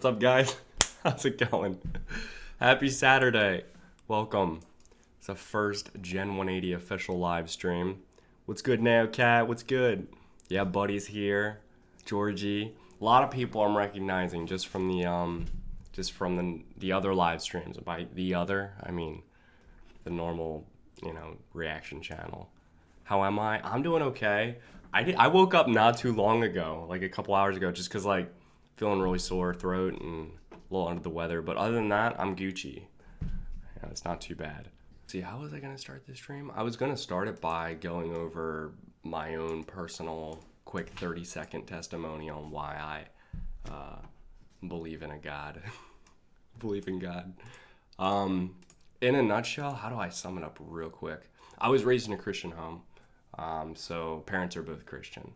What's up, guys? How's it going? Happy Saturday. Welcome. It's the first Gen 180 official live stream. What's good now, Cat? What's good? Yeah, Buddy's here. Georgie. A lot of people I'm recognizing just from the other live streams. By the other, I mean the normal, reaction channel. How am I? I'm doing okay. I woke up not too long ago, like a couple hours ago, just because feeling really sore throat and a little under the weather. But other than that, I'm Gucci. Yeah, it's not too bad. See, how was I gonna start this stream? I was gonna start it by going over my own personal quick 30-second testimony on why I believe in a God. Believe in God. In a nutshell, how do I sum it up real quick? I was raised in a Christian home. So parents are both Christian.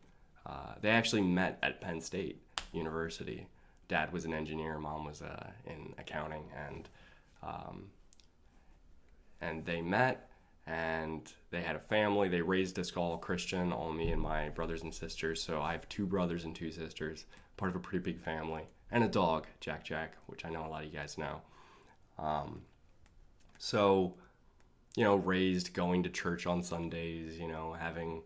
They actually met at Penn State University. Dad was an engineer, mom was in accounting, and they met and they had a family. They raised us all Christian, all me and my brothers and sisters. So I have 2 brothers and 2 sisters, part of a pretty big family, and a dog, Jack, which I know a lot of you guys know. So, raised going to church on Sundays, having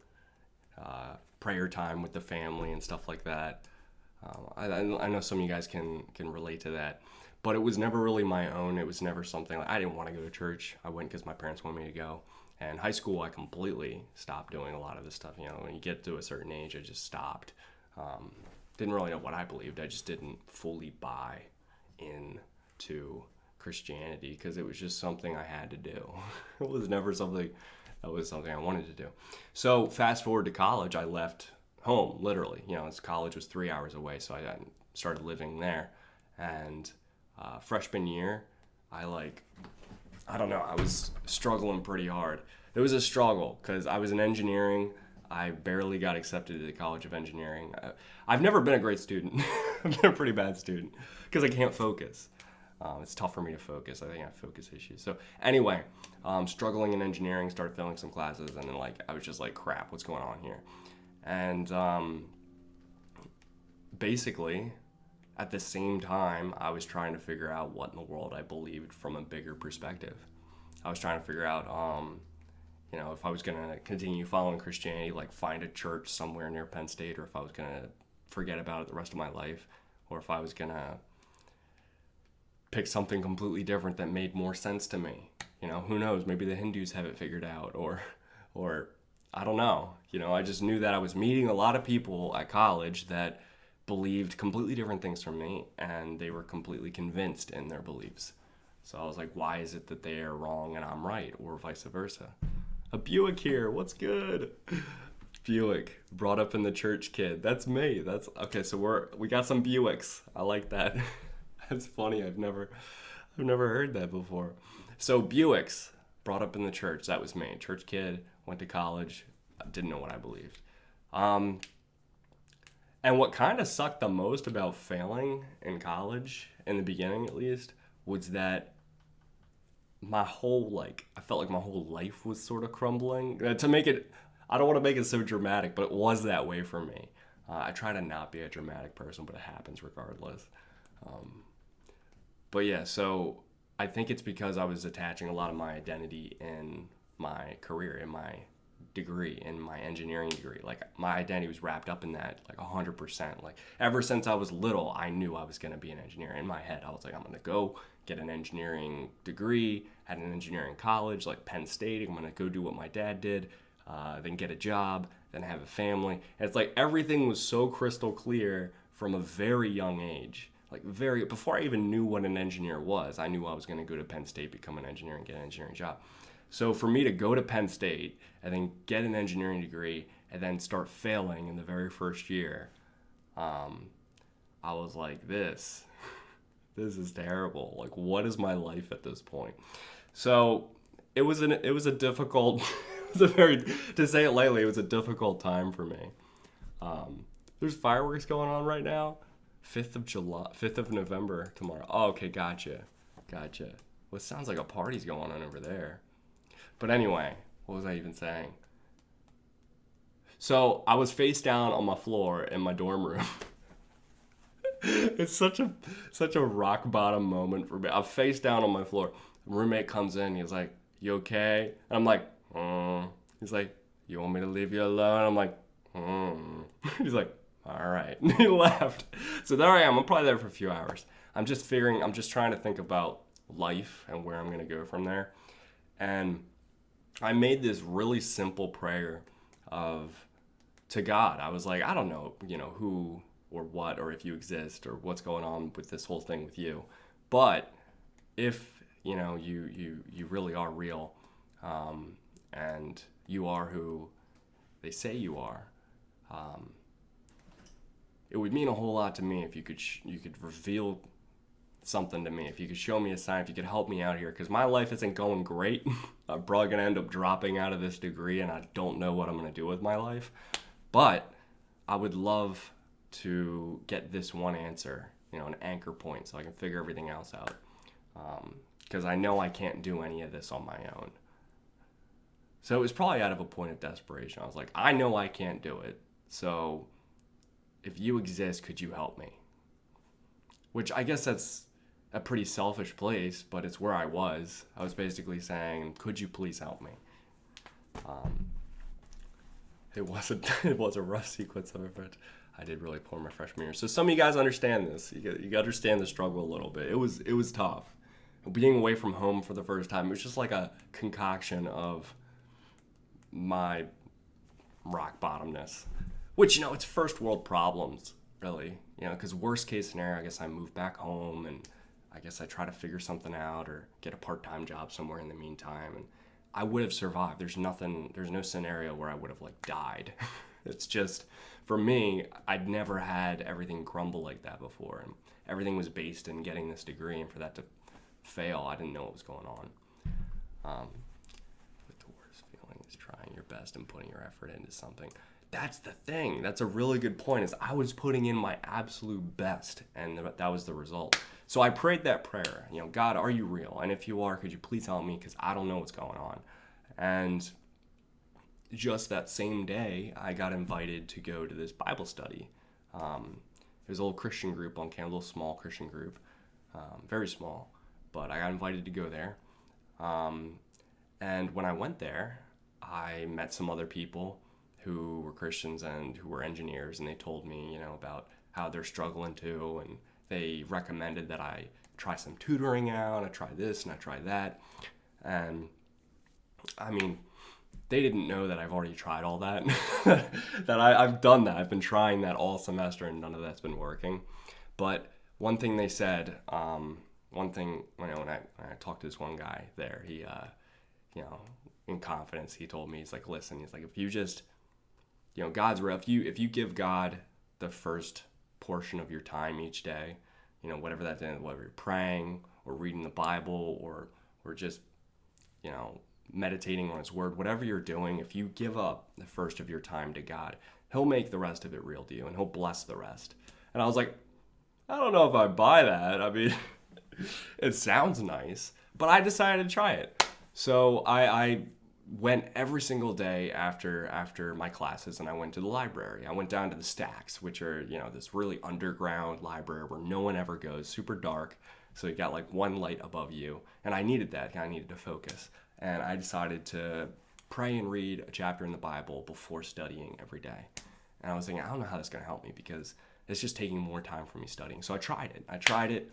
prayer time with the family and stuff like that. I know some of you guys can relate to that, but it was never really my own. It was never something I didn't want to go to church. I went because my parents wanted me to go. And high school, I completely stopped doing a lot of this stuff. When you get to a certain age, I just stopped. Didn't really know what I believed. I just didn't fully buy into Christianity because it was just something I had to do. It was never something I wanted to do. So fast forward to college, I left home, literally. College was 3 hours away, so I started living there. And freshman year, I was struggling pretty hard. It was a struggle because I was in engineering. I barely got accepted to the College of Engineering. I've never been a great student. I've been a pretty bad student because I can't focus. It's tough for me to focus. I think I have focus issues. So anyway, struggling in engineering, started failing some classes, and then I was just like, crap, what's going on here? And basically, at the same time, I was trying to figure out what in the world I believed from a bigger perspective. I was trying to figure out, if I was going to continue following Christianity, find a church somewhere near Penn State, or if I was going to forget about it the rest of my life, or if I was going to pick something completely different that made more sense to me. Who knows? Maybe the Hindus have it figured out, or I don't know. I just knew that I was meeting a lot of people at college that believed completely different things from me, and they were completely convinced in their beliefs. So I was like, why is it that they are wrong and I'm right, or vice versa? A Buick here, what's good? Buick, brought up in the church kid. That's me. That's okay. So we got some Buicks. I like that. That's funny. I've never heard that before. So Buicks, brought up in the church. That was me. Church kid, went to college. Didn't know what I believed. And what kind of sucked the most about failing in college, in the beginning at least, was that I felt like my whole life was sort of crumbling. I don't want to make it so dramatic, but it was that way for me. I try to not be a dramatic person, but it happens regardless. But yeah, so I think it's because I was attaching a lot of my identity in my career, in my degree, in my engineering degree. My identity was wrapped up in that 100%. Ever since I was little, I knew I was going to be an engineer. In my head, I was like, I'm going to go get an engineering degree at an engineering college like Penn State. I'm going to go do what my dad did, then get a job, then have a family. And it's everything was so crystal clear from a very young age. Before I even knew what an engineer was, I knew I was going to go to Penn State, become an engineer, and get an engineering job. So for me to go to Penn State and then get an engineering degree and then start failing in the very first year, I was like, this is terrible. What is my life at this point? So it was a difficult, to say it lightly, it was a difficult time for me. There's fireworks going on right now. 5th of November tomorrow. Oh, okay, gotcha. Well, it sounds like a party's going on over there. But anyway, what was I even saying? So I was face down on my floor in my dorm room. It's such a rock bottom moment for me. I'm face down on my floor. Roommate comes in. He's like, "You okay?" And I'm like, He's like, "You want me to leave you alone?" I'm like, He's like, "All right." And he left. So there I am. I'm probably there for a few hours. I'm just trying to think about life and where I'm going to go from there. And I made this really simple prayer to God. I was like, I don't know, who or what, or if you exist, or what's going on with this whole thing with you. But if, you really are real, and you are who they say you are, it would mean a whole lot to me if you could reveal something to me, if you could show me a sign, if you could help me out here, because my life isn't going great. I'm probably going to end up dropping out of this degree, and I don't know what I'm going to do with my life. But I would love to get this one answer, an anchor point, so I can figure everything else out. Because I know I can't do any of this on my own. So it was probably out of a point of desperation. I was like, I know I can't do it. So if you exist, could you help me? Which I guess that's a pretty selfish place, but it's where I was. I was basically saying, could you please help me? It was a rough sequence of it, but I did really poor my freshman year. So some of you guys understand this. You understand the struggle a little bit. It was tough. Being away from home for the first time, it was just like a concoction of my rock bottomness. Which, it's first world problems, really. Because worst case scenario, I guess I move back home and I guess I try to figure something out or get a part-time job somewhere in the meantime. And I would have survived. There's no scenario where I would have died. It's just, for me, I'd never had everything crumble like that before. And everything was based in getting this degree, and for that to fail, I didn't know what was going on. But the worst feeling is trying your best and putting your effort into something. That's the thing. That's a really good point, is I was putting in my absolute best, and that was the result. So I prayed that prayer, God, are you real? And if you are, could you please help me? Because I don't know what's going on. And just that same day, I got invited to go to this Bible study. It was a little Christian group on campus, a little small Christian group, very small, but I got invited to go there. And when I went there, I met some other people who were Christians and who were engineers, and they told me, about how they're struggling too, and they recommended that I try some tutoring out, I try this and I try that. And I mean, they didn't know that I've already tried all that, that I've done that. I've been trying that all semester and none of that's been working. But one thing they said, when I talked to this one guy there, he, in confidence, he told me, he's like, listen, if you just, God's real. If you give God the first portion of your time each day, whatever that is, whether you're praying or reading the Bible or just, meditating on His Word, whatever you're doing, if you give up the first of your time to God, He'll make the rest of it real to you, and He'll bless the rest. And I was like, I don't know if I buy that. I mean, it sounds nice, but I decided to try it. So I went every single day after my classes, and I went to the library. I went down to the stacks, which are, this really underground library where no one ever goes, super dark. So you got one light above you. And I needed that. I needed to focus. And I decided to pray and read a chapter in the Bible before studying every day. And I was thinking, I don't know how that's going to help me because it's just taking more time for me studying. So I tried it.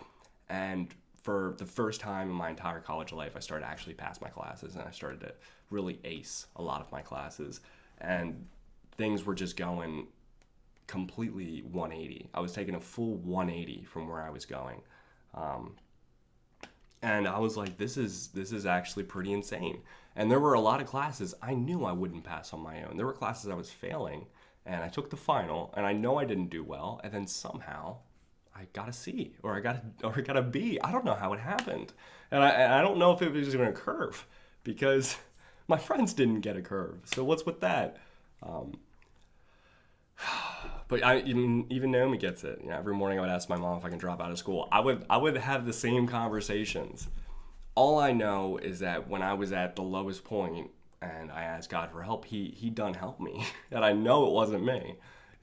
And for the first time in my entire college life, I started to actually pass my classes, and I started to really ace a lot of my classes. And things were just going completely 180. I was taking a full 180 from where I was going. And I was like, this is actually pretty insane. And there were a lot of classes I knew I wouldn't pass on my own. There were classes I was failing, and I took the final, and I know I didn't do well, and then somehow I got a C or I got a B. I don't know how it happened. And I don't know if it was even a curve, because my friends didn't get a curve. So what's with that? But even Naomi gets it. Every morning I would ask my mom if I can drop out of school. I would have the same conversations. All I know is that when I was at the lowest point and I asked God for help, he done helped me. And I know it wasn't me.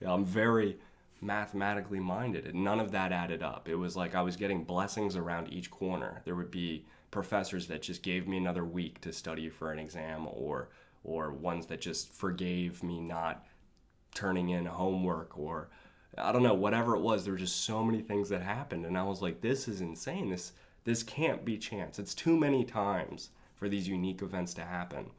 I'm very, mathematically minded, and none of that added up. It was like I was getting blessings around each corner. There would be professors that just gave me another week to study for an exam, or ones that just forgave me not turning in homework, or I don't know, whatever it was. There were just so many things that happened, and I was like, this is insane. This can't be chance. It's too many times for these unique events to happen.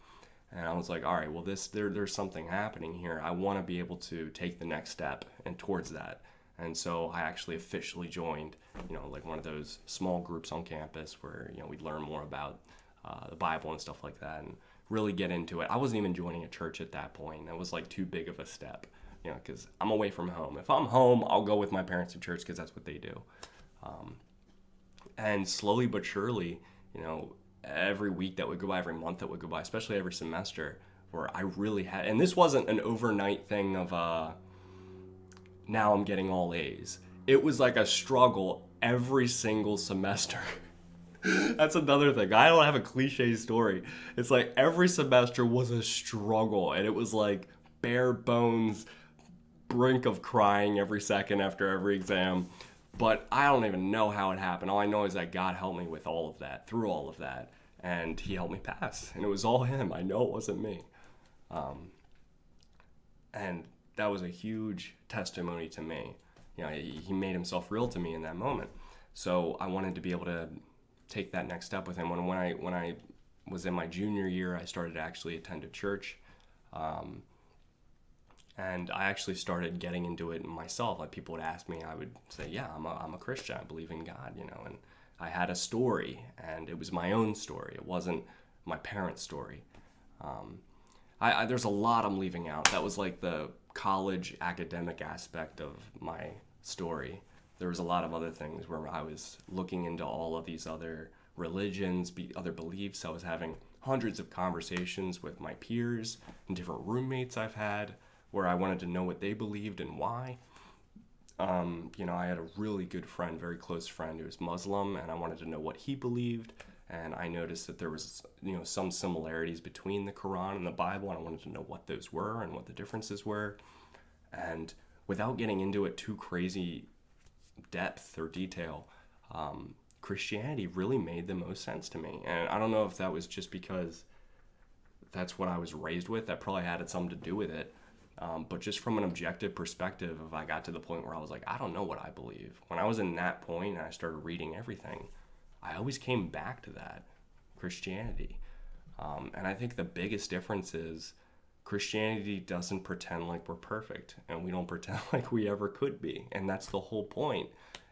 And I was like, all right, well, there's something happening here. I want to be able to take the next step and towards that. And so I actually officially joined, like one of those small groups on campus where, we'd learn more about the Bible and stuff like that, and really get into it. I wasn't even joining a church at that point. That was like too big of a step, because I'm away from home. If I'm home, I'll go with my parents to church because that's what they do. And slowly but surely, every week that would go by, every month that would go by, especially every semester, where I really had, and this wasn't an overnight thing of now I'm getting all A's. It was like a struggle every single semester. That's another thing. I don't have a cliche story. It's like every semester was a struggle, and it was like bare bones, brink of crying every second after every exam. But I don't even know how it happened. All I know is that God helped me with all of that, through all of that, and he helped me pass. And it was all him. I know it wasn't me. And that was a huge testimony to me. He made himself real to me in that moment. So I wanted to be able to take that next step with him. When I was in my junior year, I started to actually attend a church. And I actually started getting into it myself. Like, people would ask me, I would say, yeah, I'm a Christian. I believe in God, and I had a story, and it was my own story. It wasn't my parents' story. There's a lot I'm leaving out. That was like the college academic aspect of my story. There was a lot of other things where I was looking into all of these other religions, other beliefs. I was having hundreds of conversations with my peers and different roommates I've had, where I wanted to know what they believed and why. I had a really good friend, very close friend, who was Muslim, and I wanted to know what he believed. And I noticed that there was, some similarities between the Quran and the Bible, and I wanted to know what those were and what the differences were. And without getting into it too crazy depth or detail, Christianity really made the most sense to me. And I don't know if that was just because that's what I was raised with. That probably had something to do with it. But just from an objective perspective, if I got to the point where I was like, I don't know what I believe. When I was in that point and I started reading everything, I always came back to that, Christianity. And I think the biggest difference is Christianity doesn't pretend like we're perfect, and we don't pretend like we ever could be. And that's the whole point,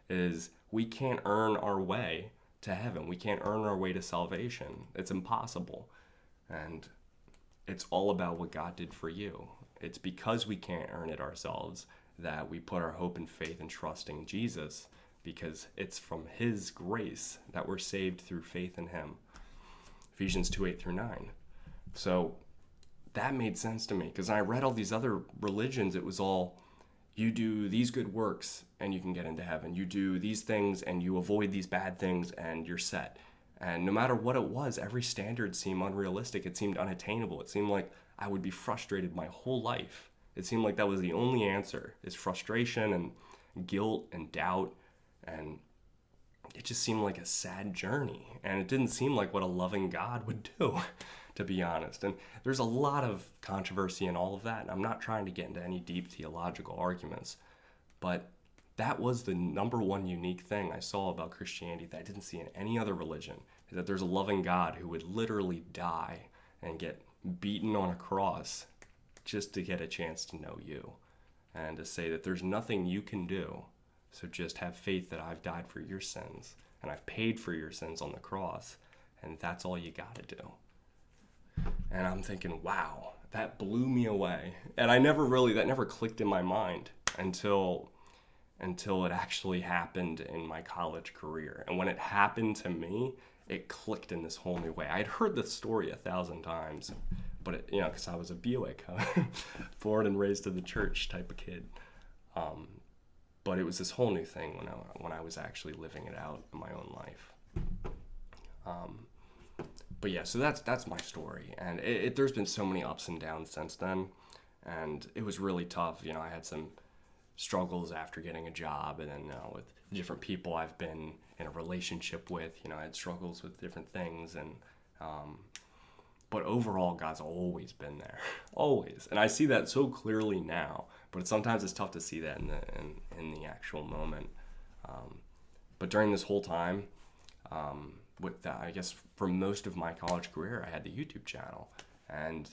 is we can't earn our way to heaven. We can't earn our way to salvation. It's impossible. And it's all about what God did for you. It's because we can't earn it ourselves that we put our hope and faith and trust in Jesus, because it's from his grace that we're saved through faith in him. Ephesians 2:8-9. So that made sense to me, because I read all these other religions. It was all, you do these good works and you can get into heaven. You do these things and you avoid these bad things and you're set. And no matter what it was, every standard seemed unrealistic. It seemed unattainable. It seemed like I would be frustrated my whole life. It seemed like that was the only answer, is frustration and guilt and doubt. And it just seemed like a sad journey. And it didn't seem like what a loving God would do, to be honest. And there's a lot of controversy in all of that. And I'm not trying to get into any deep theological arguments, but that was the number one unique thing I saw about Christianity that I didn't see in any other religion, is that there's a loving God who would literally die and get beaten on a cross just to get a chance to know you, and to say that there's nothing you can do. So just have faith that I've died for your sins and I've paid for your sins on the cross, and that's all you got to do. And I'm thinking, wow, that blew me away. And that never clicked in my mind until it actually happened in my college career. And when it happened to me, it clicked in this whole new way. I'd heard the story 1,000 times, but because I was a Buick, born and raised in the church type of kid. But it was this whole new thing when I was actually living it out in my own life. But yeah, so that's my story, and there's been so many ups and downs since then, and it was really tough. I had some struggles after getting a job, and then with different people I've been in a relationship with, I had struggles with different things, and but overall, God's always been there, always. And I see that so clearly now, but sometimes it's tough to see that in the actual moment. But during this whole time, with that, I guess for most of my college career, I had the YouTube channel, and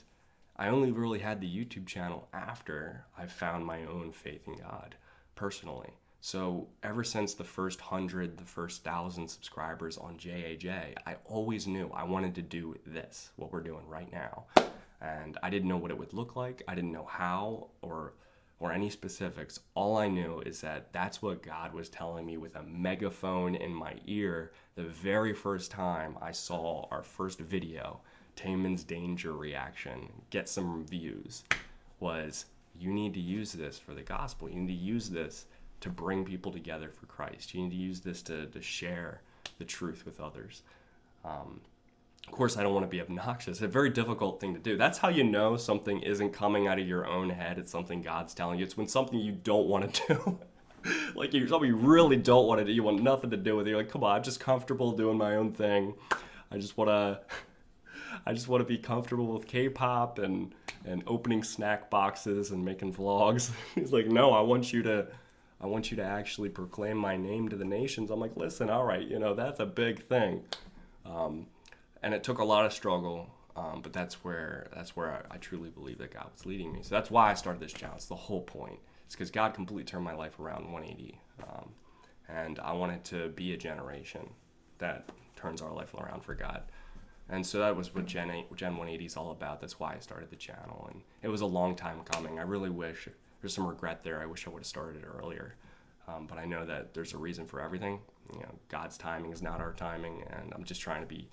I only really had the YouTube channel after I found my own faith in God personally. So ever since the first 100, the first 1,000 subscribers on JAJ, I always knew I wanted to do this, what we're doing right now. And I didn't know what it would look like. I didn't know how or any specifics. All I knew is that that's what God was telling me with a megaphone in my ear the very first time I saw our first video, Taman's Danger Reaction, get some views, was you need to use this for the gospel. You need to use this to bring people together for Christ. You need to use this to share the truth with others. Of course, I don't want to be obnoxious. It's a very difficult thing to do. That's how you know something isn't coming out of your own head. It's something God's telling you. It's when something you don't want to do. Like something you really don't want to do. You want nothing to do with it. You're like, come on, I'm just comfortable doing my own thing. I just want to be comfortable with K-pop and opening snack boxes and making vlogs. He's like, no, I want you to actually proclaim my name to the nations. I'm like, listen, all right, that's a big thing. And it took a lot of struggle, but that's where I truly believe that God was leading me. So that's why I started this channel. It's the whole point. It's because God completely turned my life around 180. And I wanted to be a generation that turns our life around for God. And so that was what Gen 180 is all about. That's why I started the channel. And it was a long time coming. I really wish, there's some regret there. I wish I would have started it earlier. But I know that there's a reason for everything. God's timing is not our timing. And I'm just trying to be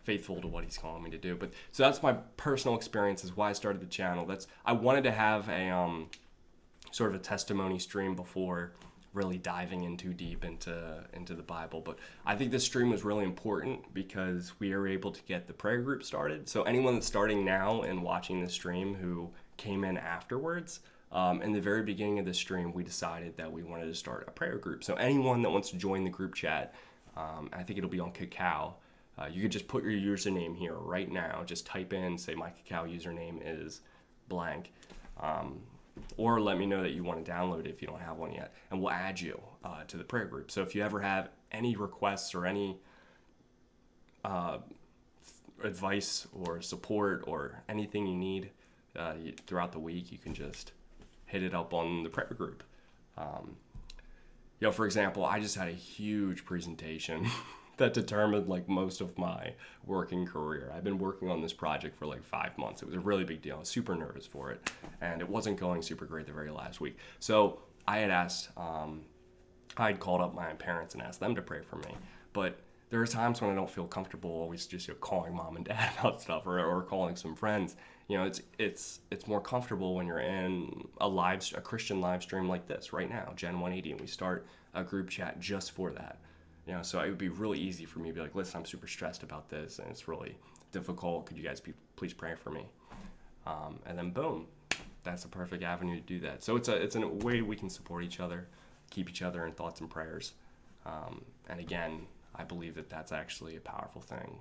faithful to what he's calling me to do. But so that's my personal experience, is why I started the channel. I wanted to have a sort of a testimony stream before really diving in too deep into the Bible. But I think this stream was really important because we are able to get the prayer group started. So anyone that's starting now and watching the stream who came in afterwards, in the very beginning of the stream, we decided that we wanted to start a prayer group. So anyone that wants to join the group chat, I think it'll be on Kakao. You could just put your username here right now. Just type in, say my Kakao username is blank. Or let me know that you want to download it if you don't have one yet. And we'll add you to the prayer group. So if you ever have any requests or any advice or support or anything you need throughout the week, you can just hit it up on the prayer group. For example, I just had a huge presentation that determined most of my working career. I've been working on this project for 5 months. It was a really big deal. I was super nervous for it, and it wasn't going super great the very last week. So I had asked, I had called up my parents and asked them to pray for me. But there are times when I don't feel comfortable always just calling mom and dad about stuff or calling some friends. It's more comfortable when you're in a Christian live stream like this right now, Gen 180, and we start a group chat just for that. So it would be really easy for me to be like, listen, I'm super stressed about this, and it's really difficult. Could you guys please pray for me? And then boom, that's a perfect avenue to do that. So it's a way we can support each other, keep each other in thoughts and prayers. And again, I believe that that's actually a powerful thing.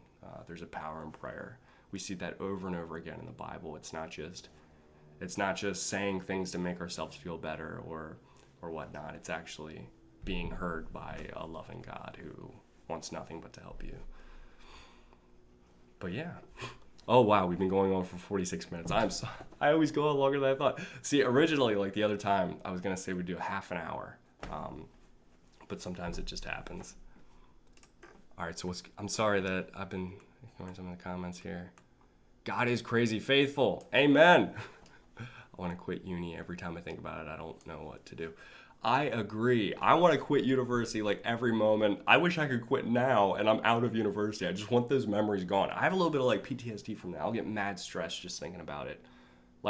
There's a power in prayer. We see that over and over again in the Bible. It's not just saying things to make ourselves feel better or whatnot. It's actually being heard by a loving God who wants nothing but to help you. But yeah. Oh wow, we've been going on for 46 minutes. I always go on longer than I thought. See, originally, the other time, I was gonna say we'd do half an hour, but sometimes it just happens. All right, so I'm sorry that I've been ignoring some of the comments here. God is crazy faithful. Amen. I want to quit uni every time I think about it. I don't know what to do. I agree. I want to quit university every moment. I wish I could quit now and I'm out of university. I just want those memories gone. I have a little bit of PTSD from that. I'll get mad stressed just thinking about it.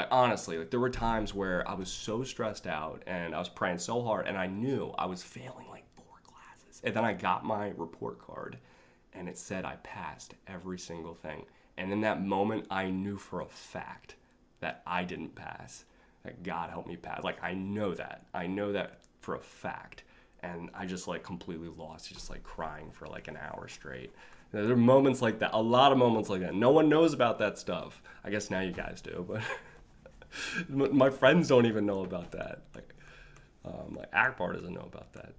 Honestly, there were times where I was so stressed out and I was praying so hard and I knew I was failing 4 classes. And then I got my report card and it said I passed every single thing. And in that moment, I knew for a fact that I didn't pass. that God helped me pass. Like, I know that for a fact. And I just like completely lost, just like crying for like an hour straight. There are moments like that, a lot of moments like that. No one knows about that stuff. I guess now you guys do, but my friends don't even know about that. Like Akbar doesn't know about that.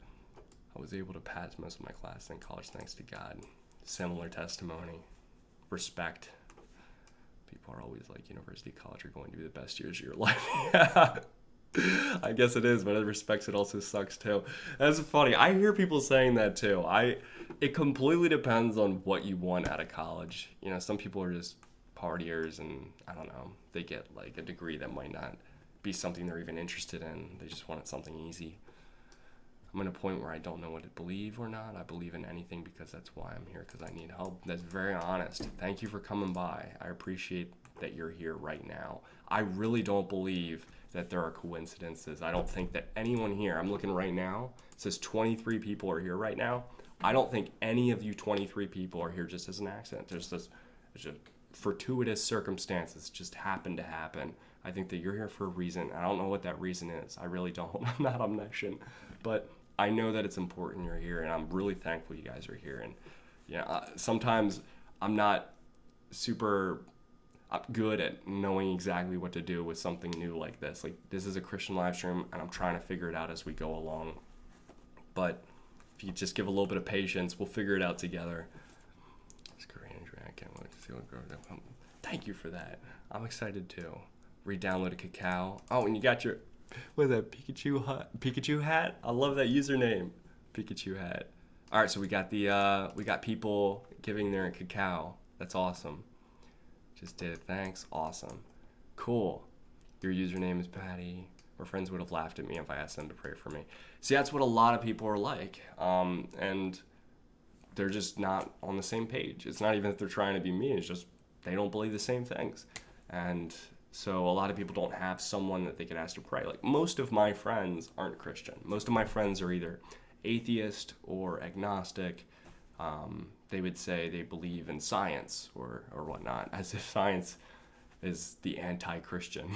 I was able to pass most of my classes in college thanks to God. Similar testimony. Respect. People are always like, university, college are going to be the best years of your life. Yeah. I guess it is, but it respects it also sucks too. That's funny. I hear people saying that too. It completely depends on what you want out of college. Some people are just partiers and I don't know, they get like a degree that might not be something they're even interested in. They just wanted something easy. I'm at a point where I don't know what to believe or not. I believe in anything because that's why I'm here, because I need help. That's very honest. Thank you for coming by. I appreciate that you're here right now. I really don't believe that there are coincidences. I don't think that anyone here, I'm looking right now, it says 23 people are here right now. I don't think any of you 23 people are here just as an accident. There's just fortuitous circumstances just happen to happen. I think that you're here for a reason. I don't know what that reason is. I really don't. I'm not omniscient. But I know that it's important you're here, and I'm really thankful you guys are here. And sometimes I'm not super good at knowing exactly what to do with something new like this. Like, this is a Christian live stream, and I'm trying to figure it out as we go along. But if you just give a little bit of patience, we'll figure it out together. It's great, Andrea. I can't wait to see what grows up. Thank you for that. I'm excited too. Re-downloaded Kakao. Oh, and you got your, what is that, Pikachu hat? I love that username, Pikachu hat. All right, so we got people giving their Kakao. That's awesome. Just did. Thanks. Awesome. Cool. Your username is Patty. My friends would have laughed at me if I asked them to pray for me. See, that's what a lot of people are like. And they're just not on the same page. It's not even that they're trying to be mean. It's just they don't believe the same things. And so a lot of people don't have someone that they could ask to pray. Like, most of my friends aren't Christian. Most of my friends are either atheist or agnostic. They would say they believe in science or whatnot, as if science is the anti-Christian,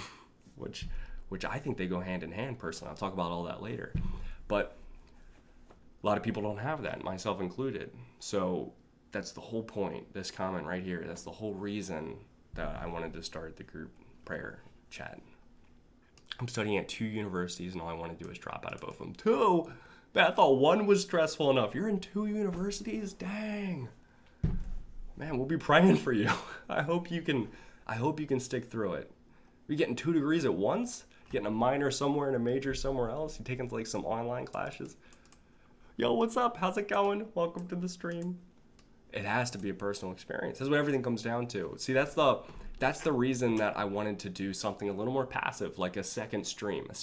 which I think they go hand in hand personally. I'll talk about all that later. But a lot of people don't have that, myself included. So that's the whole point, this comment right here. That's the whole reason that I wanted to start the group prayer chat. I'm studying at 2 universities, and all I want to do is drop out of both of them. 2? Man, I thought 1 was stressful enough. You're in 2 universities? Dang. Man, we'll be praying for you. I hope you can stick through it. You're getting 2 degrees at once? You're getting a minor somewhere and a major somewhere else? You're taking like some online classes? Yo, what's up? How's it going? Welcome to the stream. It has to be a personal experience. That's what everything comes down to. See, that's the reason that I wanted to do something a little more passive, like a second stream, a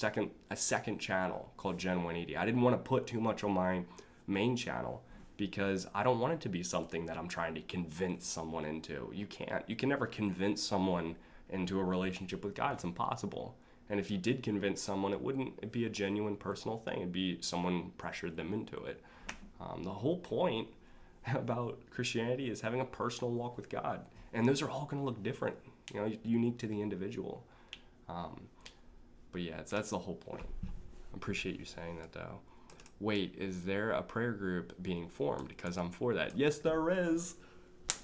second channel called Gen 180. I didn't want to put too much on my main channel because I don't want it to be something that I'm trying to convince someone into. You can never convince someone into a relationship with God. It's impossible. And if you did convince someone, it'd be a genuine personal thing. It'd be someone pressured them into it. The whole point about Christianity is having a personal walk with God. And those are all going to look different, unique to the individual. But yeah, that's the whole point. I appreciate you saying that, though. Wait, is there a prayer group being formed? Because I'm for that. Yes, there is.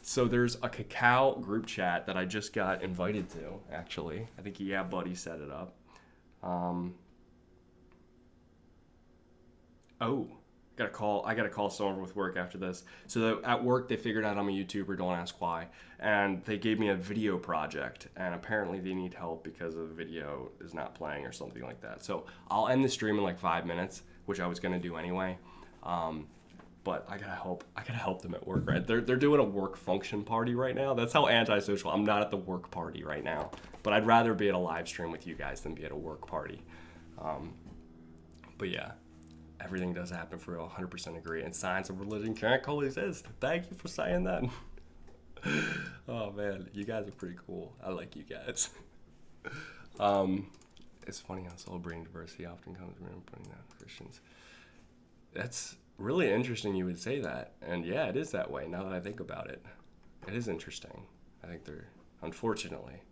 So there's a Kakao group chat that I just got invited to, actually. I think, yeah, Buddy set it up. I gotta call someone with work after this. So at work, they figured out I'm a YouTuber, don't ask why. And they gave me a video project, and apparently they need help because the video is not playing or something like that. So I'll end the stream in like 5 minutes, which I was gonna do anyway. But I gotta help them at work, right? They're doing a work function party right now. That's how antisocial. I'm not at the work party right now. But I'd rather be at a live stream with you guys than be at a work party. But yeah. Everything does happen for real, 100% agree. And science and religion can't coexist. Thank you for saying that. Oh man, you guys are pretty cool. I like you guys. It's funny how celebrating diversity often comes from putting down Christians. That's really interesting you would say that. And yeah, it is that way now that I think about it. It is interesting. I think they're, unfortunately.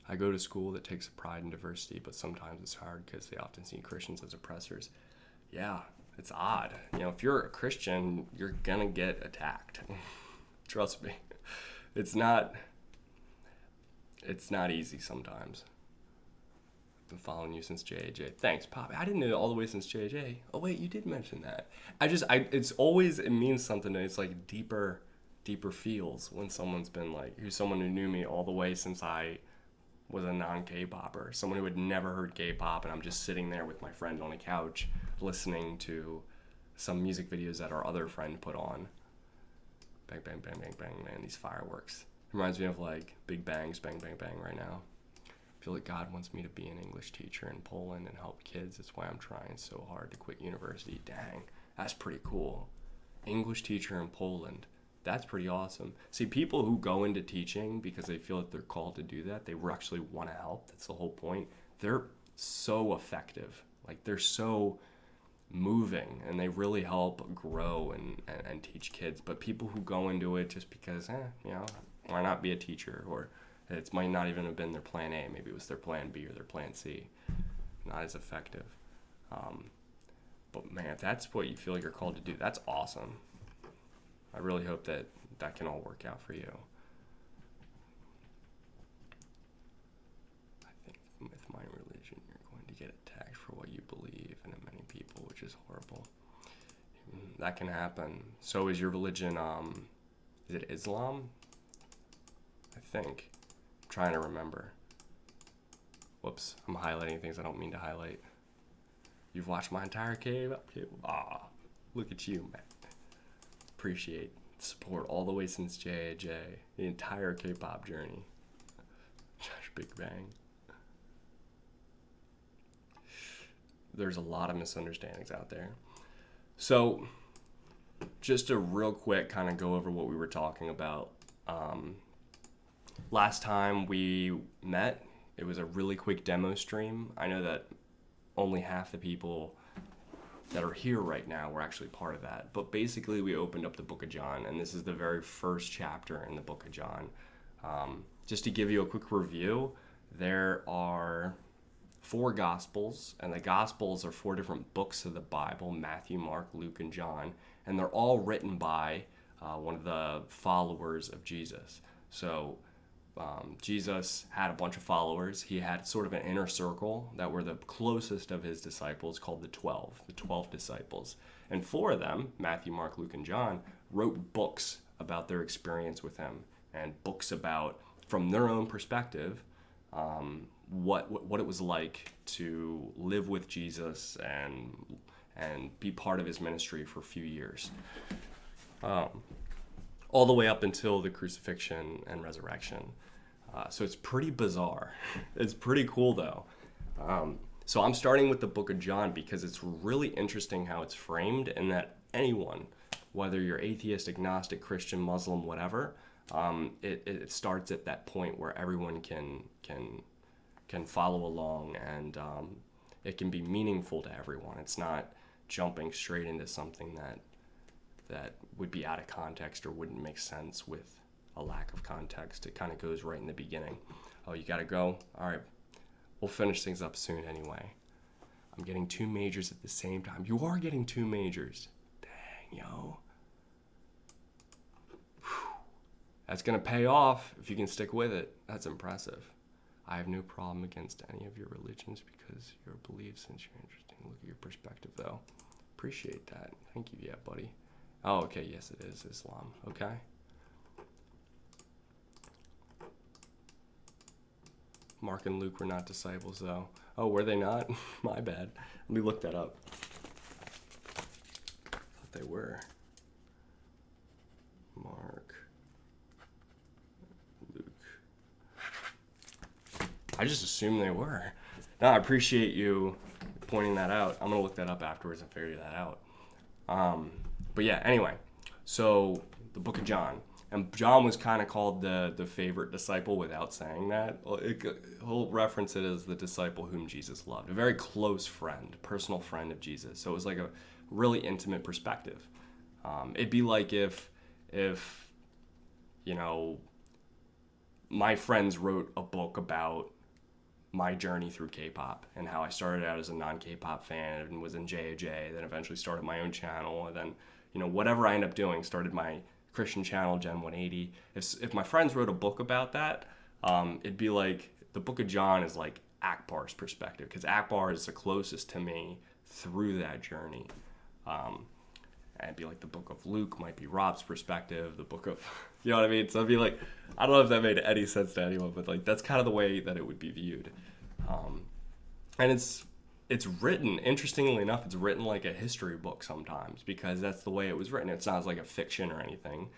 I go to school that takes pride in diversity, but sometimes it's hard because they often see Christians as oppressors. Yeah, it's odd. If you're a Christian, you're gonna get attacked. Trust me. It's not easy sometimes. I've been following you since JAJ. Thanks, Pop. I didn't know all the way since JAJ. Oh wait, you did mention that. It means something to me. It's like deeper feels when someone's been like, who's someone who knew me all the way since I was a non-K-popper, someone who had never heard K-pop, and I'm just sitting there with my friend on a couch listening to some music videos that our other friend put on. Bang, bang, bang, bang, bang, man, these fireworks. It reminds me of like Big Bangs, bang, bang, bang right now. I feel like God wants me to be an English teacher in Poland and help kids. That's why I'm trying so hard to quit university. Dang, that's pretty cool. English teacher in Poland. That's pretty awesome. See, people who go into teaching because they feel that they're called to do that, they actually want to help. That's the whole point. They're so effective. Like, they're so moving, and they really help grow and teach kids. But people who go into it just because, why not be a teacher? Or it might not even have been their plan A. Maybe it was their plan B or their plan C. Not as effective. But man, if that's what you feel like you're called to do, that's awesome. I really hope that can all work out for you. I think with my religion, you're going to get attacked for what you believe, and many people, which is horrible. That can happen. So is your religion, is it Islam? I think. I'm trying to remember. Whoops, I'm highlighting things I don't mean to highlight. You've watched my entire K-pop? Look at you, man. Appreciate support all the way since JAJ, the entire K-pop journey. Josh Big Bang. There's a lot of misunderstandings out there. So, just to real quick kind of go over what we were talking about. Last time we met, it was a really quick demo stream. I know that only half the people that are here right now were actually part of that. But basically, we opened up the Book of John, and this is the very first chapter in the Book of John. Just to give you a quick review, there are 4 Gospels, and the Gospels are 4 different books of the Bible: Matthew, Mark, Luke, and John, and they're all written by one of the followers of Jesus. So Jesus had a bunch of followers. He had sort of an inner circle that were the closest of his disciples, called the 12 disciples. And 4 of them, Matthew, Mark, Luke, and John, wrote books about their experience with him, and books about, from their own perspective, what it was like to live with Jesus and be part of his ministry for a few years. All the way up until the crucifixion and resurrection. So it's pretty bizarre. It's pretty cool, though. So I'm starting with the Book of John because it's really interesting how it's framed, and that anyone, whether you're atheist, agnostic, Christian, Muslim, whatever, it starts at that point where everyone can follow along, and it can be meaningful to everyone. It's not jumping straight into something that would be out of context or wouldn't make sense with a lack of context. It kind of goes right in the beginning. Oh, you gotta go? All right, we'll finish things up soon anyway. I'm getting 2 majors at the same time. You are getting 2 majors. Dang, yo. Whew. That's gonna pay off if you can stick with it. That's impressive. I have no problem against any of your religions because your beliefs, since you're interesting. Look at your perspective, though. Appreciate that. Thank you, yeah, buddy. Oh, okay, yes, it is Islam. Okay. Mark and Luke were not disciples, though. Oh, were they not? My bad. Let me look that up. I thought they were. Mark, Luke. I just assumed they were. No, I appreciate you pointing that out. I'm going to look that up afterwards and figure that out. But yeah, anyway. So, the Book of John. And John was kind of called the favorite disciple without saying that. He'll reference it as the disciple whom Jesus loved. A very close friend, personal friend of Jesus. So it was like a really intimate perspective. It'd be like if my friends wrote a book about my journey through K-pop and how I started out as a non-K-pop fan and was in JAJ, then eventually started my own channel, and then, whatever I end up doing, started my Christian channel, Gen 180. If my friends wrote a book about that, it'd be like the Book of John is like Akbar's perspective, because Akbar is the closest to me through that journey. And it'd be like the Book of Luke might be Rob's perspective, the book of, you know what I mean? So it'd be like, I don't know if that made any sense to anyone, but like that's kind of the way that it would be viewed. And it's written, interestingly enough, it's written like a history book sometimes, because that's the way it was written. It sounds like a fiction or anything.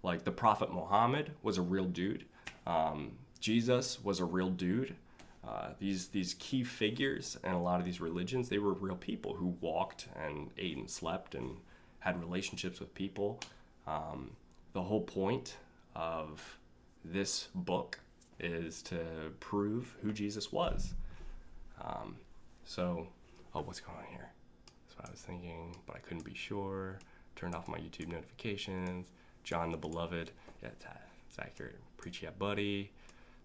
Like the Prophet Muhammad was a real dude. Jesus was a real dude. These key figures in a lot of these religions, they were real people who walked and ate and slept and had relationships with people. The whole point of this book is to prove who Jesus was. What's going on here? That's what I was thinking, but I couldn't be sure. Turned off my YouTube notifications. John the Beloved. Yeah, it's accurate. Preach yeah, buddy.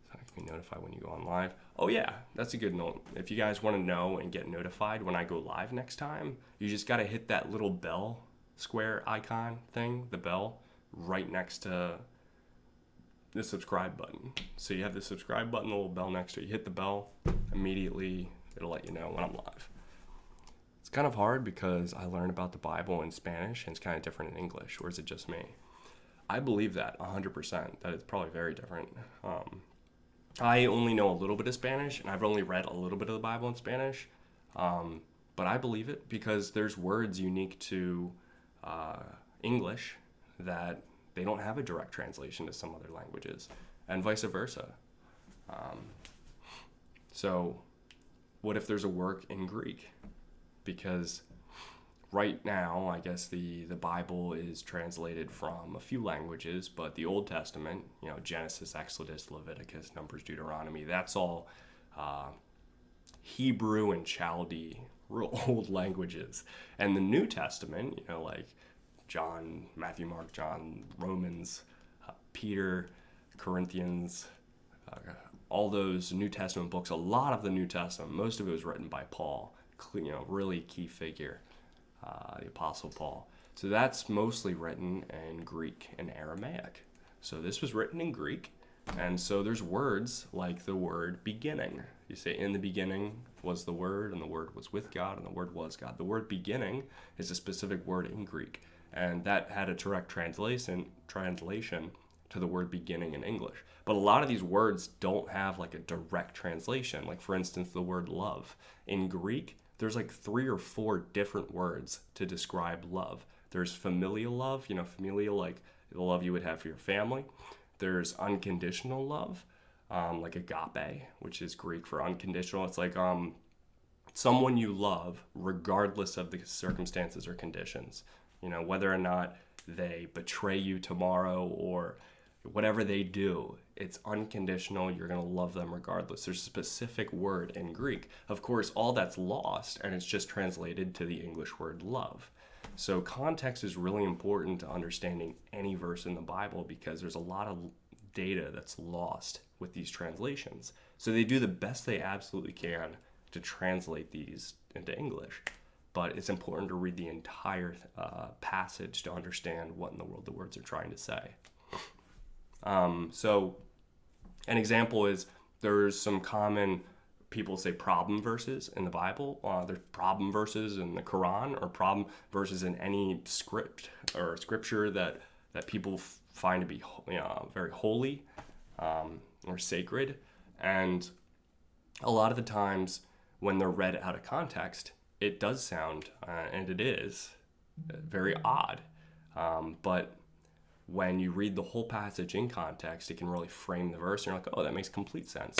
So I can be notified when you go on live. Oh yeah, that's a good note. If you guys want to know and get notified when I go live next time, you just got to hit that little bell square icon thing, the bell, right next to the subscribe button. So you have the subscribe button, the little bell next to it. You hit the bell, immediately it'll let you know when I'm live. It's kind of hard because I learned about the Bible in Spanish and it's kind of different in English, or is it just me? I believe that 100%, that it's probably very different. I only know a little bit of Spanish, and I've only read a little bit of the Bible in Spanish, but I believe it because there's words unique to English that they don't have a direct translation to some other languages, and vice versa. So what if there's a work in Greek? Because right now, I guess the Bible is translated from a few languages, but the Old Testament, Genesis, Exodus, Leviticus, Numbers, Deuteronomy, that's all Hebrew and Chaldee, real old languages. And the New Testament, like John, Matthew, Mark, John, Romans, Peter, Corinthians, all those New Testament books, a lot of the New Testament, most of it was written by Paul, really key figure, the Apostle Paul. So that's mostly written in Greek and Aramaic. So this was written in Greek, and so there's words like the word beginning. You say, in the beginning was the Word, and the Word was with God, and the Word was God. The word beginning is a specific word in Greek, and that had a direct translation to the word beginning in English. But a lot of these words don't have like a direct translation. Like for instance, the word love. In Greek, there's like 3 or 4 different words to describe love. There's familial love, familial, like the love you would have for your family. There's unconditional love, like agape, which is Greek for unconditional. It's like someone you love regardless of the circumstances or conditions. Whether or not they betray you tomorrow or whatever they do, it's unconditional. You're going to love them regardless. There's a specific word in Greek. Of course, all that's lost, and it's just translated to the English word love. So context is really important to understanding any verse in the Bible, because there's a lot of data that's lost with these translations. So they do the best they absolutely can to translate these into English. But it's important to read the entire passage to understand what in the world the words are trying to say. So an example is there's some common, people say problem verses in the Bible. There's problem verses in the Quran, or problem verses in any script or scripture that people find to be very holy or sacred. And a lot of the times when they're read out of context, it does sound, and it is, very odd. But when you read the whole passage in context, it can really frame the verse, and you're like, oh, that makes complete sense.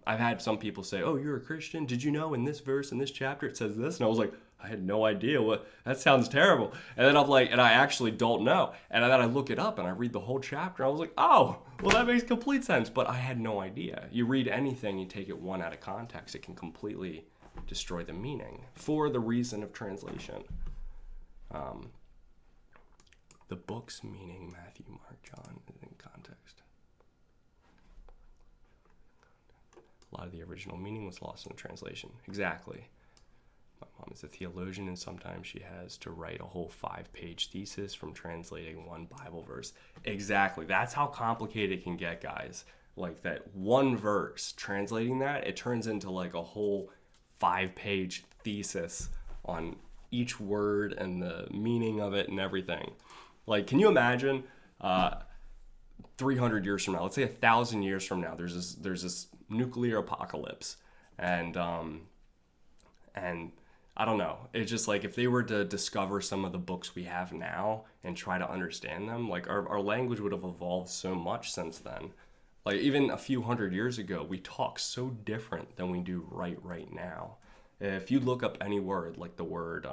I've had some people say, oh, you're a Christian? Did you know in this verse, in this chapter, it says this? And I was like, I had no idea. That sounds terrible. And then I'm like, and I actually don't know. And then I look it up and I read the whole chapter. I was like, oh, well, that makes complete sense. But I had no idea. You read anything, you take it one out of context, it can completely destroy the meaning for the reason of translation. The book's meaning, Matthew, Mark, John, is in context. A lot of the original meaning was lost in the translation. Exactly. My mom is a theologian, and sometimes she has to write a whole 5-page thesis from translating one Bible verse. Exactly. That's how complicated it can get, guys. Like that one verse, translating that, it turns into like a whole 5-page thesis on each word and the meaning of it and everything. Like, can you imagine 300 years from now, let's say 1,000 years from now, there's this nuclear apocalypse, and I don't know. It's just like if they were to discover some of the books we have now and try to understand them, like our language would have evolved so much since then. Like even a few hundred years ago, we talk so different than we do right now. If you look up any word, like the word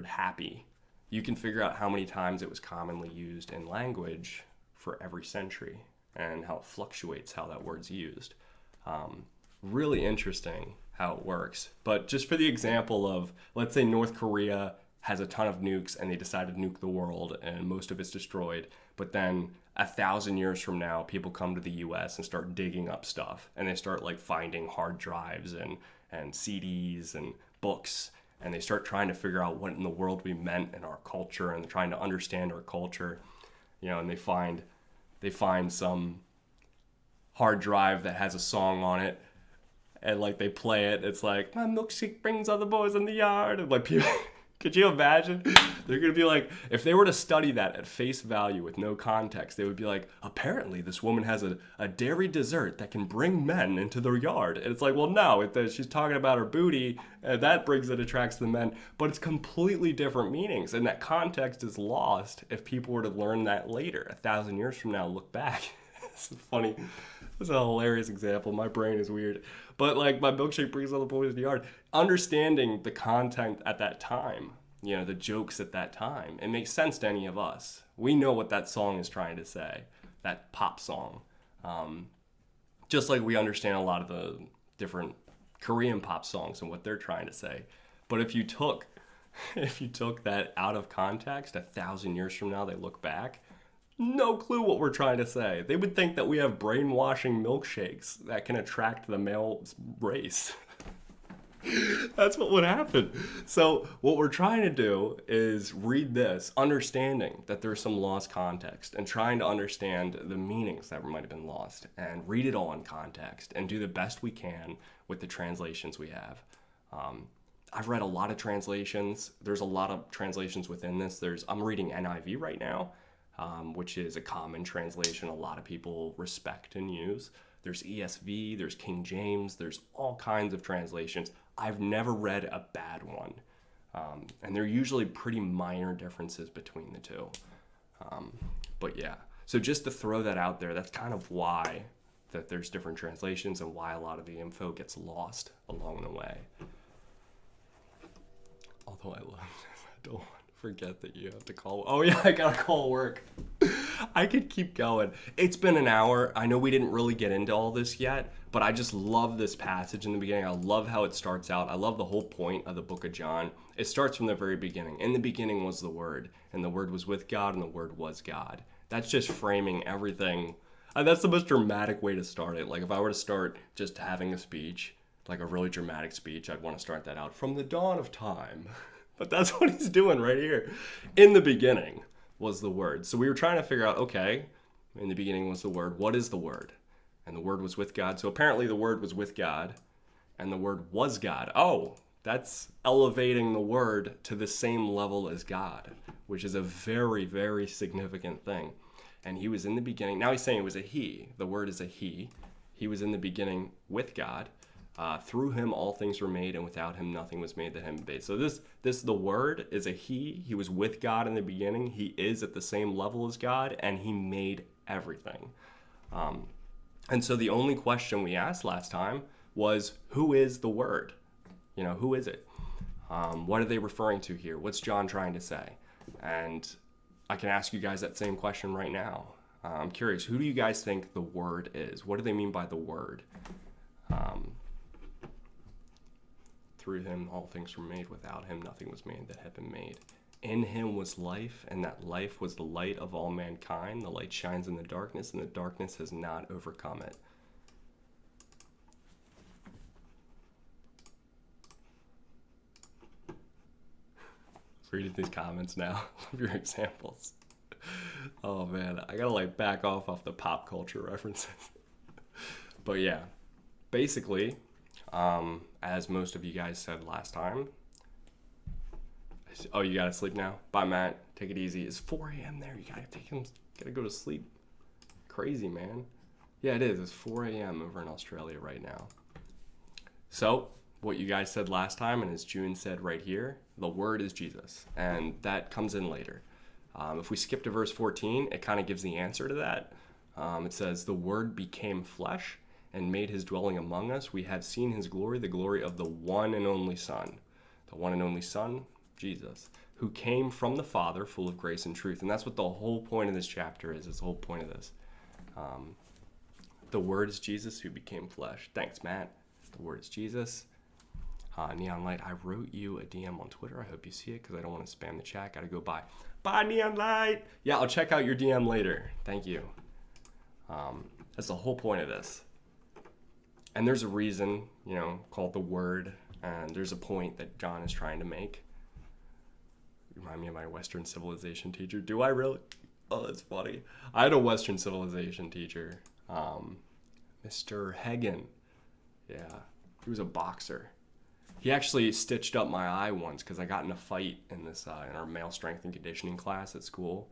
happy, you can figure out how many times it was commonly used in language for every century and how it fluctuates how that word's used. Really interesting how it works. But just for the example of, let's say North Korea has a ton of nukes and they decide to nuke the world and most of it's destroyed, but then 1,000 years from now, people come to the US and start digging up stuff, and they start like finding hard drives and CDs and books, and they start trying to figure out what in the world we meant in our culture and trying to understand our culture, and they find some hard drive that has a song on it, and like they play it, it's like, my milkshake brings all the boys in the yard, and like people, could you imagine? They're gonna be like, if they were to study that at face value with no context, they would be like, apparently this woman has a dairy dessert that can bring men into their yard. And it's like, well, no, she's talking about her booty, and that attracts the men, but it's completely different meanings, and that context is lost if people were to learn that later, 1,000 years from now, look back. It's funny. It's a hilarious example. My brain is weird. But like, my milkshake brings all the boys in the yard. Understanding the content at that time, the jokes at that time, it makes sense to any of us. We know what that song is trying to say, that pop song. Just like we understand a lot of the different Korean pop songs and what they're trying to say. But if you took that out of context, 1,000 years from now, they look back, no clue what we're trying to say. They would think that we have brainwashing milkshakes that can attract the male race. That's what would happen. So what we're trying to do is read this, understanding that there's some lost context, and trying to understand the meanings that might have been lost, and read it all in context and do the best we can with the translations we have. I've read a lot of translations. There's a lot of translations within this. I'm reading NIV right now, which is a common translation a lot of people respect and use. There's ESV, there's King James, there's all kinds of translations. I've never read a bad one. And they're usually pretty minor differences between the two. But yeah, so just to throw that out there, that's kind of why that there's different translations and why a lot of the info gets lost along the way. Although I don't forget that you have to call. Oh yeah, I gotta call work. I could keep going. It's been an hour. I know we didn't really get into all this yet, but I just love this passage in the beginning. I love how it starts out. I love the whole point of the book of John. It starts from the very beginning. In the beginning was the Word, and the Word was with God, and the Word was God. That's just framing everything. That's the most dramatic way to start it. Like if I were to start just having a speech, like a really dramatic speech, I'd want to start that out from the dawn of time. But that's what he's doing right here. In the beginning was the Word. So we were trying to figure out, okay, in the beginning was the Word. What is the Word? And the Word was with God. So apparently the Word was with God, and the Word was God. Oh, that's elevating the Word to the same level as God, which is a very, very significant thing. And he was in the beginning. Now he's saying it was a he. The Word is a he. He was in the beginning with God. Through him all things were made, and without him nothing was made that had been made. So this the Word is a he. He was with God in the beginning. He is at the same level as God, and he made everything. And so the only question we asked last time was, who is the Word? Who is it? What are they referring to here? What's John trying to say? And I can ask you guys that same question right now. I'm curious, who do you guys think the Word is? What do they mean by the Word? Through him all things were made. Without him nothing was made that had been made. In him was life, and that life was the light of all mankind. The light shines in the darkness, and the darkness has not overcome it. Reading these comments now of your examples. Oh man, I gotta like back off the pop culture references. But yeah, basically, as most of you guys said last time. Oh, you gotta sleep now? Bye, Matt. Take it easy. It's 4 a.m. there. You gotta go to sleep. Crazy, man. Yeah, it is. It's 4 a.m. over in Australia right now. So, what you guys said last time, and as June said right here, the word is Jesus. And that comes in later. If we skip to verse 14, it kind of gives the answer to that. It says, the word became flesh and made his dwelling among us. We have seen his glory, the glory of the one and only Son. The one and only Son, Jesus, who came from the Father, full of grace and truth. And that's what the whole point of this chapter is. It's the whole point of this. The word is Jesus who became flesh. Thanks, Matt. The word is Jesus. Neon Light, I wrote you a DM on Twitter. I hope you see it because I don't want to spam the chat. Gotta go by. Bye, Neon Light. Yeah, I'll check out your DM later. Thank you. That's the whole point of this. And there's a reason, called the word. And there's a point that John is trying to make. Remind me of my Western civilization teacher. Do I really? Oh, that's funny. I had a Western civilization teacher, Mr. Hagen. Yeah, he was a boxer. He actually stitched up my eye once because I got in a fight in our male strength and conditioning class at school.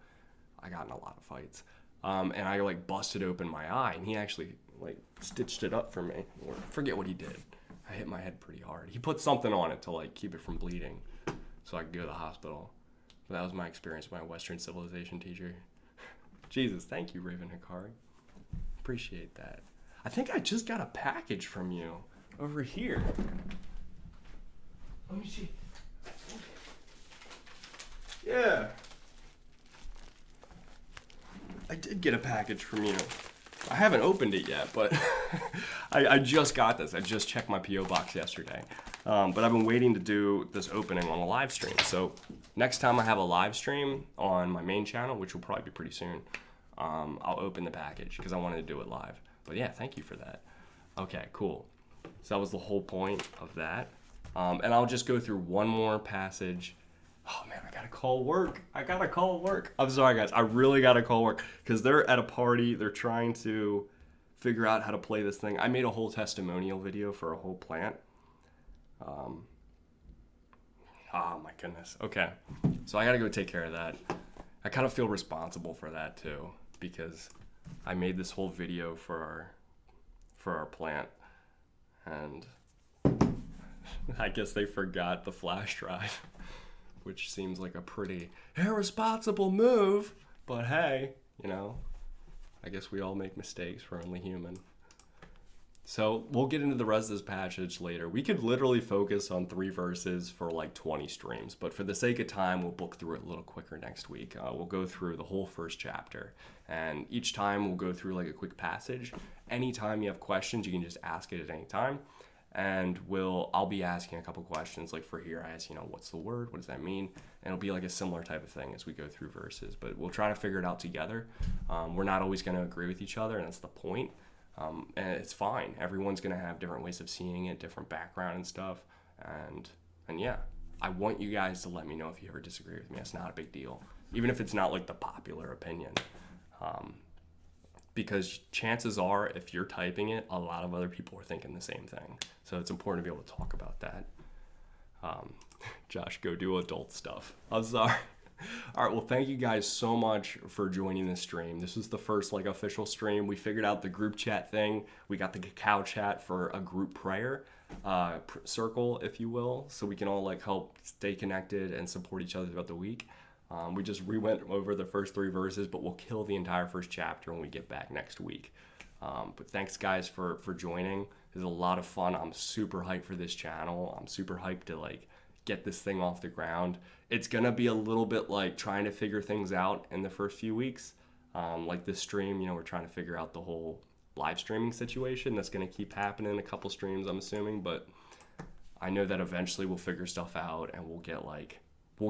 I got in a lot of fights, and I busted open my eye, and he actually stitched it up for me. Or I forget what he did. I hit my head pretty hard. He put something on it to keep it from bleeding, so I could go to the hospital. But that was my experience with my Western civilization teacher. Jesus, thank you, Raven Hikari. Appreciate that. I think I just got a package from you over here. Let me see. Yeah. I did get a package from you. I haven't opened it yet, but I just got this. I just checked my P.O. box yesterday. But I've been waiting to do this opening on a live stream. So next time I have a live stream on my main channel, which will probably be pretty soon, I'll open the package because I wanted to do it live. But yeah, thank you for that. Okay, cool. So that was the whole point of that. And I'll just go through one more passage. Oh man, I gotta call work. I'm sorry guys, I really gotta call work because they're at a party. They're trying to figure out how to play this thing. I made a whole testimonial video for a whole plant. Oh my goodness. Okay, so I gotta go take care of that. I kind of feel responsible for that too because I made this whole video for our plant, and I guess they forgot the flash drive. Which seems like a pretty irresponsible move, but hey, I guess we all make mistakes. We're only human. So we'll get into the rest of this passage later. We could literally focus on 3 verses for 20 streams, but for the sake of time, we'll book through it a little quicker next week. We'll go through the whole first chapter, and each time we'll go through a quick passage. Anytime you have questions, you can just ask it at any time. And I'll be asking a couple questions. For here, I ask, what's the word? What does that mean? And it'll be a similar type of thing as we go through verses. But we'll try to figure it out together. We're not always going to agree with each other, and that's the point. And it's fine. Everyone's going to have different ways of seeing it, different background and stuff. And yeah, I want you guys to let me know if you ever disagree with me. It's not a big deal. Even if it's not the popular opinion. Because chances are, if you're typing it, a lot of other people are thinking the same thing. So it's important to be able to talk about that. Josh, go do adult stuff. I'm sorry. All right, well, thank you guys so much for joining this stream. This was the first official stream. We figured out the group chat thing. We got the Kakao chat for a group prayer circle, if you will, so we can all help stay connected and support each other throughout the week. We went over the first 3 verses, but we'll kill the entire first chapter when we get back next week. But thanks guys for joining. It was a lot of fun. I'm super hyped for this channel. I'm super hyped to get this thing off the ground. It's gonna be a little bit trying to figure things out in the first few weeks. This stream, we're trying to figure out the whole live streaming situation. That's gonna keep happening a couple streams, I'm assuming, but I know that eventually we'll figure stuff out and we'll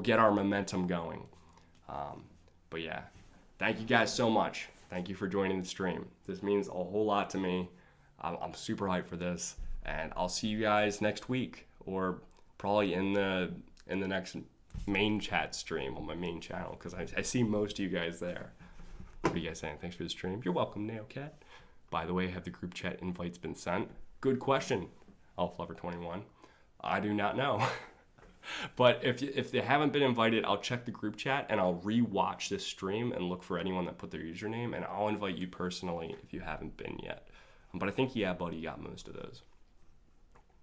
get our momentum going. But yeah, thank you guys so much. Thank you for joining the stream. This means a whole lot to me. I'm super hyped for this, and I'll see you guys next week, or probably in the next main chat stream on my main channel because I see most of you guys there. What are you guys saying? Thanks for the stream. You're welcome, Nailcat. By the way, have the group chat invites been sent? Good question, Alflover21. I do not know. But if they haven't been invited, I'll check the group chat and I'll re-watch this stream and look for anyone that put their username, and I'll invite you personally if you haven't been yet. But I think, yeah, buddy, you got most of those.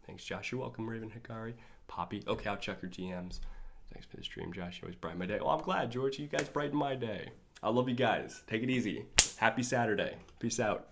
Thanks, Josh. You're welcome, Raven Hikari. Poppy. Okay, I'll check your DMs. Thanks for the stream, Josh. You always brighten my day. Oh, I'm glad, George. You guys brighten my day. I love you guys. Take it easy. Happy Saturday. Peace out.